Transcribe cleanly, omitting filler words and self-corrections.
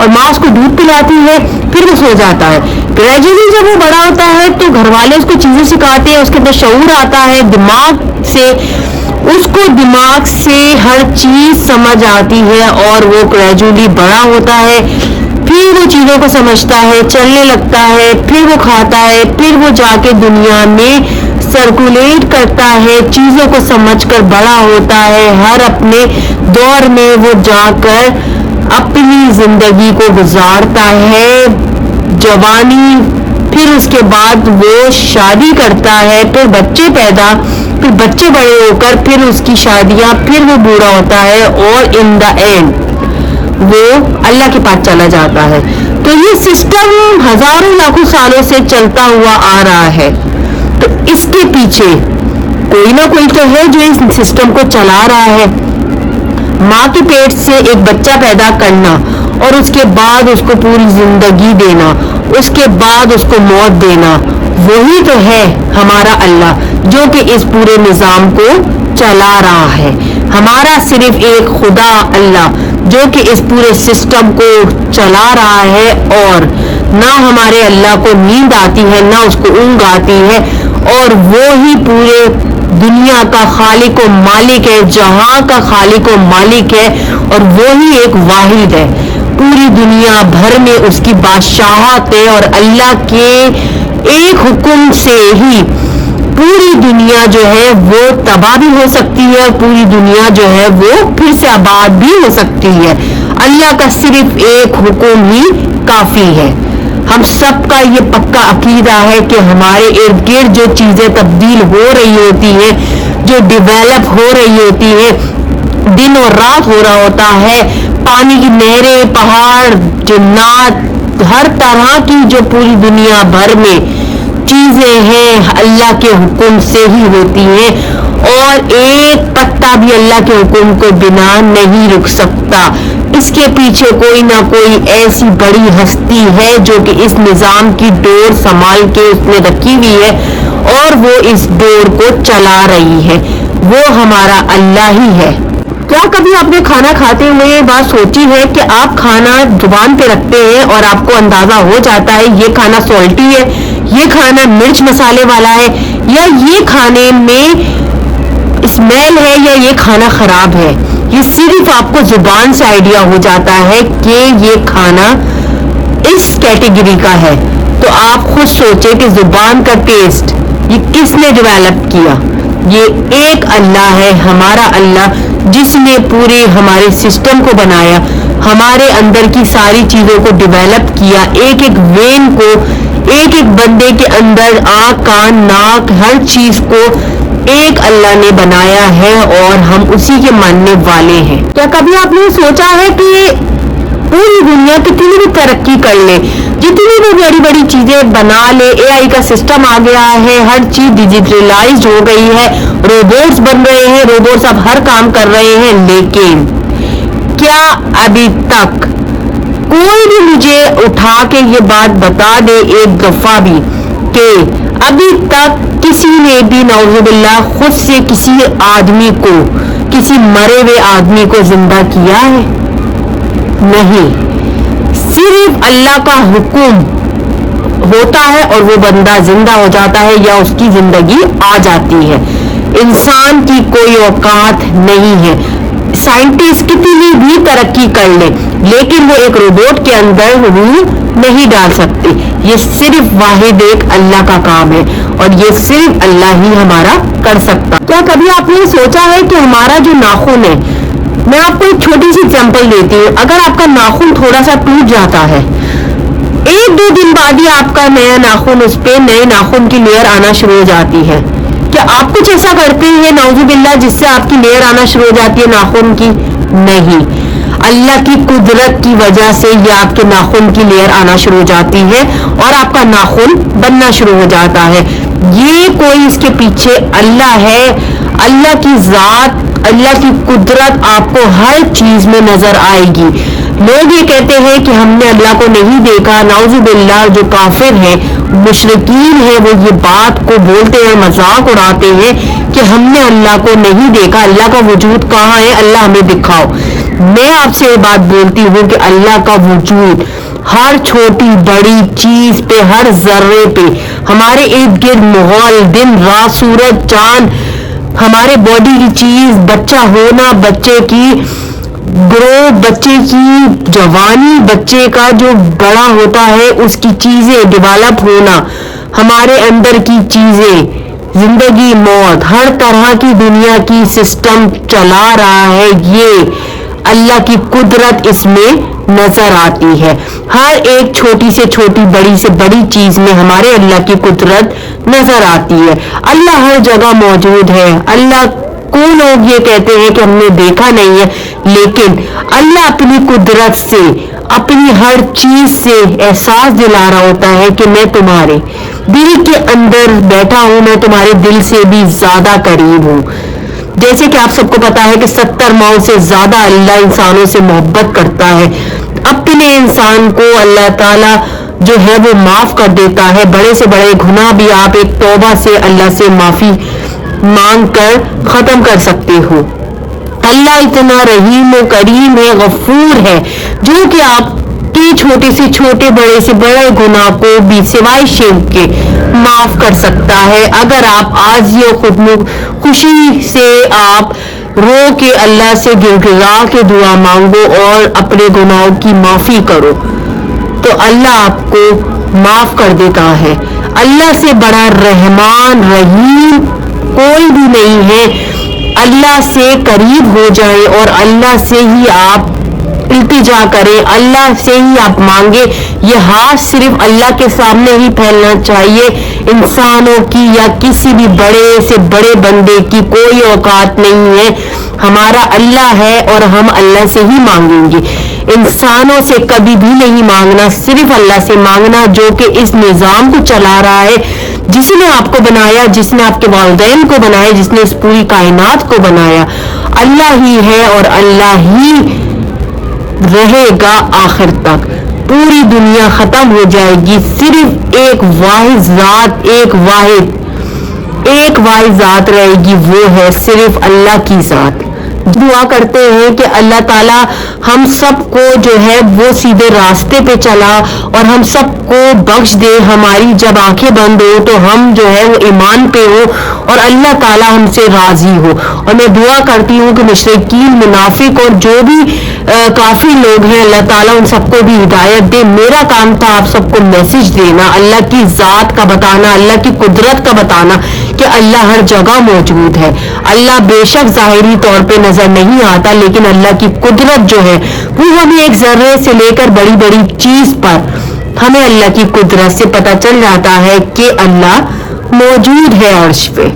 اور ماں اس کو دودھ پلاتی ہے، پھر وہ سو جاتا ہے. گریجولی جب وہ بڑا ہوتا ہے تو گھر والے اس کو چیزیں سکھاتے ہیں، اس کے اندر شعور آتا ہے، اس کو دماغ سے ہر چیز سمجھ آتی ہے اور وہ گریجولی بڑا ہوتا ہے، پھر وہ چیزوں کو سمجھتا ہے، چلنے لگتا ہے، پھر وہ کھاتا ہے، پھر وہ جا کے دنیا میں سرکولیٹ کرتا ہے، چیزوں کو سمجھ کر بڑا ہوتا ہے، ہر اپنے دور میں وہ جا کر اپنی زندگی کو گزارتا ہے، جوانی، پھر اس کے بعد وہ شادی کرتا ہے، پھر بچے بڑے ہو کر پھر اس کی شادیاں، پھر وہ بوڑھا ہوتا ہے اور ان دا اینڈ وہ اللہ کے پاس چلا جاتا ہے. تو یہ سسٹم ہزاروں لاکھوں سالوں سے چلتا ہوا آ رہا ہے. تو اس کے پیچھے کوئی نہ کوئی تو ہے جو اس سسٹم کو چلا رہا ہے. ماں کے پیٹ سے ایک بچہ پیدا کرنا اور اس کے بعد اس کو پوری زندگی دینا، اس کے بعد اس کو موت دینا، وہی تو ہے ہمارا اللہ جو کہ اس پورے نظام کو چلا رہا ہے. ہمارا صرف ایک خدا اللہ جو کہ اس پورے سسٹم کو چلا رہا ہے، اور نہ ہمارے اللہ کو نیند آتی ہے، نہ اس کو اونگ آتی ہے، اور وہی پورے دنیا کا خالق و مالک ہے، جہاں کا خالق و مالک ہے، اور وہی ایک واحد ہے. پوری دنیا بھر میں اس کی بادشاہت ہے، اور اللہ کے ایک حکم سے ہی پوری دنیا جو ہے وہ تباہ بھی ہو سکتی ہے، اور پوری دنیا جو ہے وہ پھر سے آباد بھی ہو سکتی ہے. اللہ کا صرف ایک حکم ہی کافی ہے. ہم سب کا یہ پکا عقیدہ ہے کہ ہمارے ارد گرد جو چیزیں تبدیل ہو رہی ہوتی ہیں، جو ڈیولپ ہو رہی ہوتی ہیں، دن اور رات ہو رہا ہوتا ہے، پانی کی نہریں، پہاڑ، جنات، ہر طرح کی جو پوری دنیا بھر میں چیزیں ہیں اللہ کے حکم سے ہی ہوتی ہیں، اور ایک پتا بھی اللہ کے حکم کو بنا نہیں رک سکتا. اس کے پیچھے کوئی نہ کوئی ایسی بڑی ہستی ہے جو کہ اس نظام کی ڈور سنبھال کے اس نے رکھی ہوئی ہے اور وہ اس ڈور کو چلا رہی ہے. وہ ہمارا اللہ ہی ہے. کیا کبھی آپ نے کھانا کھاتے ہوئے یہ بات سوچی ہے کہ آپ کھانا زبان پہ رکھتے ہیں اور آپ کو اندازہ ہو جاتا ہے یہ کھانا سالٹی ہے، یہ کھانا مرچ مسالے والا ہے، یا یہ کھانے میں اسمیل ہے، یا یہ کھانا خراب ہے؟ یہ صرف آپ کو زبان سے آئیڈیا ہو جاتا ہے کہ یہ کھانا اس کیٹیگری کا ہے. تو آپ خود سوچیں کہ زبان کا ٹیسٹ یہ کس نے ڈیولپ کیا؟ یہ ایک اللہ ہے، ہمارا اللہ، جس نے پورے ہمارے سسٹم کو بنایا، ہمارے اندر کی ساری چیزوں کو ڈیولپ کیا، ایک ایک وین کو، ایک ایک بندے کے اندر آنکھ، کان، ناک، ہر چیز کو ایک اللہ نے بنایا ہے، اور ہم اسی کے ماننے والے ہیں. کیا کبھی آپ نے سوچا ہے کہ پوری دنیا کتنی بھی ترقی کر لے، جتنی بھی بڑی بڑی چیزیں بنا لے، اے آئی کا سسٹم آ گیا ہے، ہر چیز ڈیجیٹلائزڈ ہو گئی ہے، روبوٹس بن رہے ہیں، روبوٹس اب ہر کام کر رہے ہیں، لیکن کیا ابھی تک کوئی بھی مجھے اٹھا کے یہ بات بتا دے ایک دفعہ بھی کہ ابھی تک کسی نے بھی نعوذ باللہ خود سے کسی آدمی کو، کسی مرے ہوئے آدمی کو زندہ کیا ہے؟ نہیں. صرف اللہ کا حکم ہوتا ہے اور وہ بندہ زندہ ہو جاتا ہے یا اس کی زندگی آ جاتی ہے. انسان کی کوئی اوقات نہیں ہے. سائنٹسٹ کتنی بھی ترقی کر لے لیکن وہ ایک روبوٹ کے اندر روح نہیں ڈال سکتے. یہ صرف واحد ایک اللہ کا کام ہے اور یہ صرف اللہ ہی ہمارا کر سکتا. کیا کبھی آپ نے سوچا ہے کہ ہمارا جو ناخن ہے، میں آپ کو ایک چھوٹی سی ایگزامپل دیتی ہوں. اگر آپ کا ناخن تھوڑا سا ٹوٹ جاتا ہے، ایک دو دن بعد ہی آپ کا نیا ناخن، اس پہ نئے ناخن کی لیئر آنا شروع ہو جاتی ہے. کیا آپ کچھ ایسا کرتے ہیں نعوذ باللہ جس سے آپ کی لیئر آنا شروع ہو جاتی ہے ناخن کی؟ نہیں. اللہ کی قدرت کی وجہ سے یہ آپ کے ناخن کی لیئر آنا شروع ہو جاتی ہے اور آپ کا ناخن بننا شروع ہو جاتا ہے. یہ کوئی اس کے پیچھے اللہ ہے. اللہ کی ذات، اللہ کی قدرت آپ کو ہر چیز میں نظر آئے گی. لوگ یہ کہتے ہیں کہ ہم نے اللہ کو نہیں دیکھا. نعوذ باللہ جو کافر ہیں، مشرکین ہیں، وہ یہ بات کو بولتے ہیں، مذاق اڑاتے ہیں کہ ہم نے اللہ کو نہیں دیکھا. اللہ کا وجود کہاں ہے؟ اللہ ہمیں دکھاؤ. میں آپ سے یہ بات بولتی ہوں کہ اللہ کا وجود ہر چھوٹی بڑی چیز پہ، ہر ذرے پہ، ہمارے ارد گرد ماحول، دن رات، سورج چاند، ہمارے باڈی کی چیز، بچہ ہونا، بچے کی گروہ، بچے کی جوانی، بچے کا جو بڑا ہوتا ہے اس کی چیزیں ڈیولپ ہونا، ہمارے اندر کی چیزیں، زندگی موت، ہر طرح کی دنیا کی سسٹم چلا رہا ہے، یہ اللہ کی قدرت اس میں نظر آتی ہے. ہر ایک چھوٹی سے چھوٹی، بڑی سے بڑی چیز میں ہمارے اللہ کی قدرت نظر آتی ہے. اللہ ہر جگہ موجود ہے. اللہ کو لوگ یہ کہتے ہیں کہ ہم نے دیکھا نہیں ہے، لیکن اللہ اپنی قدرت سے، اپنی ہر چیز سے احساس دلا رہا ہوتا ہے کہ میں تمہارے دل کے اندر بیٹھا ہوں، میں تمہارے دل سے بھی زیادہ قریب ہوں. جیسے کہ آپ سب کو پتا ہے کہ 70 ماؤں سے زیادہ اللہ انسانوں سے محبت کرتا ہے. اپنے انسان کو اللہ تعالی جو ہے وہ معاف کر دیتا ہے. بڑے سے بڑے گناہ بھی آپ ایک توبہ سے اللہ سے معافی مانگ کر ختم کر سکتے ہو. اللہ اتنا رحیم و کریم ہے، غفور ہے، جو کہ آپ کے چھوٹے سے چھوٹے، بڑے سے بڑے گناہ کو بھی سوائے شرک کے معاف کر سکتا ہے. اگر آپ آج یہ خود خوشی سے آپ رو کے اللہ سے گڑگڑا کے دعا مانگو اور اپنے گناہوں کی معافی کرو تو اللہ آپ کو معاف کر دیتا ہے. اللہ سے بڑا رحمان رحیم کوئی بھی نہیں ہے. اللہ سے قریب ہو جائے اور اللہ سے ہی آپ التجا کریں، اللہ سے ہی آپ مانگے. یہ ہاتھ صرف اللہ کے سامنے ہی پھیلنا چاہیے. انسانوں کی یا کسی بھی بڑے سے بڑے بندے کی کوئی اوقات نہیں ہے. ہمارا اللہ ہے اور ہم اللہ سے ہی مانگیں گے. انسانوں سے کبھی بھی نہیں مانگنا، صرف اللہ سے مانگنا جو کہ اس نظام کو چلا رہا ہے، جس نے آپ کو بنایا، جس نے آپ کے والدین کو بنایا، جس نے اس پوری کائنات کو بنایا. اللہ ہی ہے اور اللہ ہی رہے گا آخر تک. پوری دنیا ختم ہو جائے گی، صرف ایک واحد ذات، ایک واحد ذات رہے گی، وہ ہے صرف اللہ کی ذات. دعا کرتے ہیں کہ اللہ تعالی ہم سب کو جو ہے وہ سیدھے راستے پہ چلا اور ہم سب کو بخش دے. ہماری جب آنکھیں بند ہو تو ہم جو ہے وہ ایمان پہ ہو اور اللہ تعالی ہم سے راضی ہو. اور میں دعا کرتی ہوں کہ مشرکین، منافق اور جو بھی کافی لوگ ہیں، اللہ تعالیٰ ان سب کو بھی ہدایت دے. میرا کام تھا آپ سب کو میسج دینا، اللہ کی ذات کا بتانا، اللہ کی قدرت کا بتانا کہ اللہ ہر جگہ موجود ہے. اللہ بے شک ظاہری طور پہ نظر نہیں آتا، لیکن اللہ کی قدرت جو ہے وہ ہمیں ایک ذرے سے لے کر بڑی بڑی چیز پر ہمیں اللہ کی قدرت سے پتہ چل جاتا ہے کہ اللہ موجود ہے عرش پہ.